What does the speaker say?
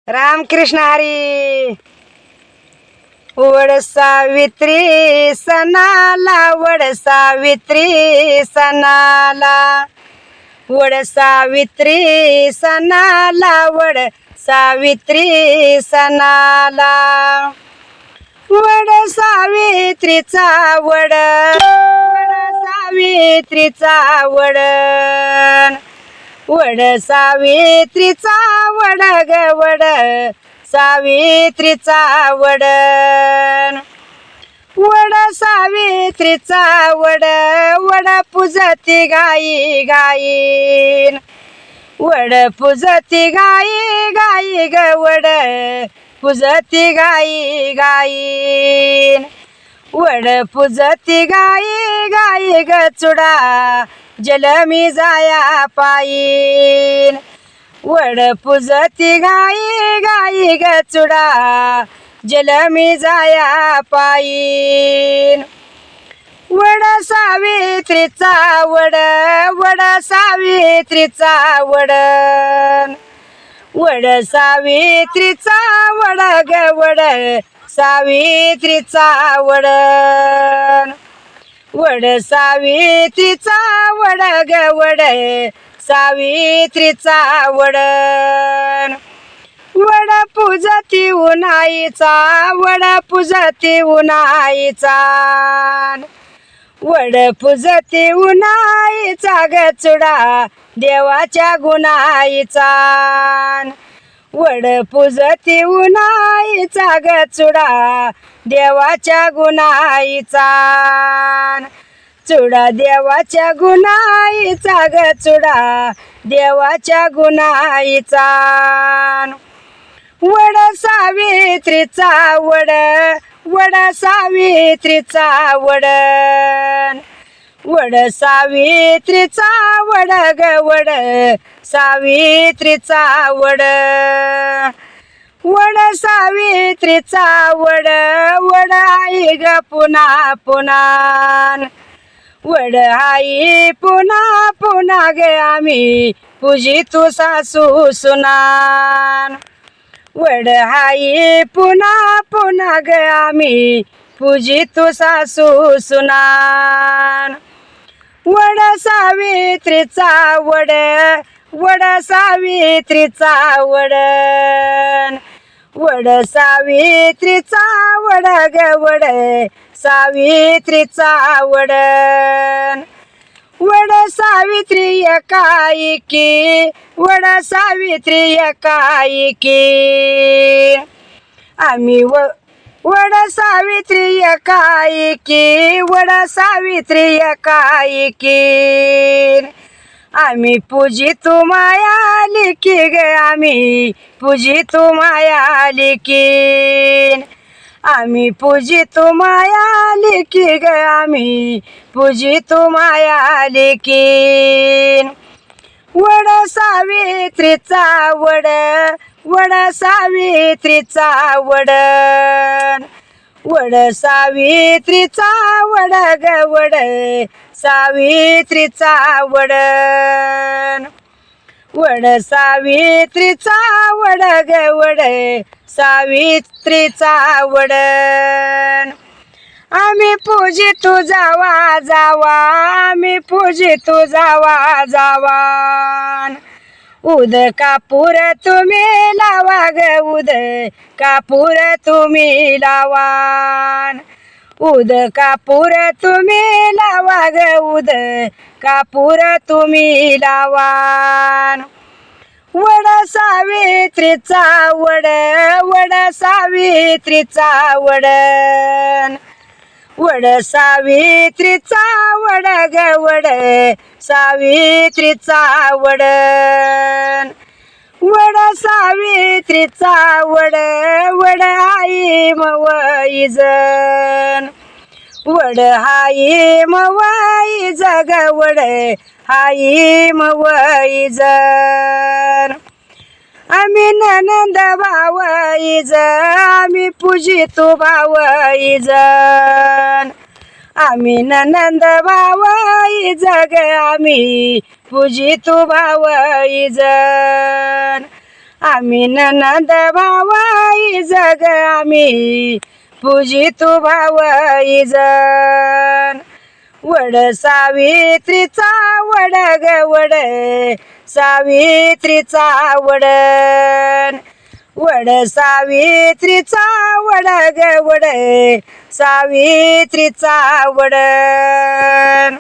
रामकृष्ण हरी. वड सावित्री सणाला, वड सावित्री सणाला, वड सावित्री सणाला, वड सावित्री सणाला. वड सावित्रीचा वड, वड सावित्रीचा वड, वड सावित्रीचा वड ग वड सावित्रीचा वड, वड सावित्रीचा वड, वड पूजती गाई गाईन, वड पूजती गाई गाई ग वड पूजती गाई गाईन, वड पूजती गाई गाई ग चुडा जलमी जाया पायीन, वड पूजती गाई गाई ग चुडा जलमी जाया पायीन. वड सावित्रीचा वड, वड सावित्रीचा वड, वड सावित्रीचा वड ग वड सावित्रीचा वड, वड सावित्रीचा वड ग वड सावित्रीचा वड. वड पूजती उन्हाळीचा, वड पूजती उन्हाळीचा, वड पूजती उन्हाळीचा ग चुडा देवाच्या गुणाईचा, वड पूजती उन्हाळीचा ग चुडा देवाच्या गुणाईचा, चुडा देवाच्या गुणाईचा ग चुडा देवाच्या गुणाईचा. वड सावित्रीचा वड, वड सावित्रीचा वड, वड सावित्रीचा वड ग वड सावित्रीचा वड, वड सावित्रीचा वड, वड आई ग पुन्हा पुन्हा, वड आई पुन्हा पुन्हा गे आम्ही पूजितो सासू सुनान, वड आई पुन्हा पुन्हा ग आम्ही पूजितो सासू सुनान. वड सावित्रीचा वड, वड सावित्रीचा वड, वड सावित्रीचा वड ग वड सावित्रीचा वड, वड सावित्री एकाएकी, वड सावित्री एकाएकी आम्ही वड सावित्री एकाएकी, वड सावित्री एकाएकी आम्ही पूजितो माया लिखी ग आम्ही पूजितो माया लिखी, आम्ही पूजितो माया लिखी ग आम्ही पूजितो माया लिखी. वड सावित्रीचा वड, वड सावित्रीचा वड, वड सावित्रीचा वड ग वड सावित्रीचा वड, वड सावित्रीचा वड ग वड सावित्रीचा वड. आम्ही पूजितो जावा जावा, आम्ही पूजितो जावा जावा, उद कापूर तुम्ही लावा ग उद कापूर तुम्ही लावा, उद कापूर तुम्ही लावा ग उद कापूर तुम्ही लावा. वड सावित्रीचा वड, वड सावित्रीचा वड, वड सावित्रीचा वड ग वड सावित्रीचा वड, वड सावित्रीचा वड, वड आई मवईजन, वड हाई मवईज ग वड हाई मवईज. आम्ही ननंद भावईज, आम्ही पूजितो भावईज, आम्ही ननंद भावईज ग आम्ही पूजितो भावईज. आम्ही ननंद भावाई जग आम्ही पूजितो भावाई जन वड सावित्रीचा वड ग वड सावित्रीचा वडन वड सावित्रीचा वड ग वड सावित्रीचा वडन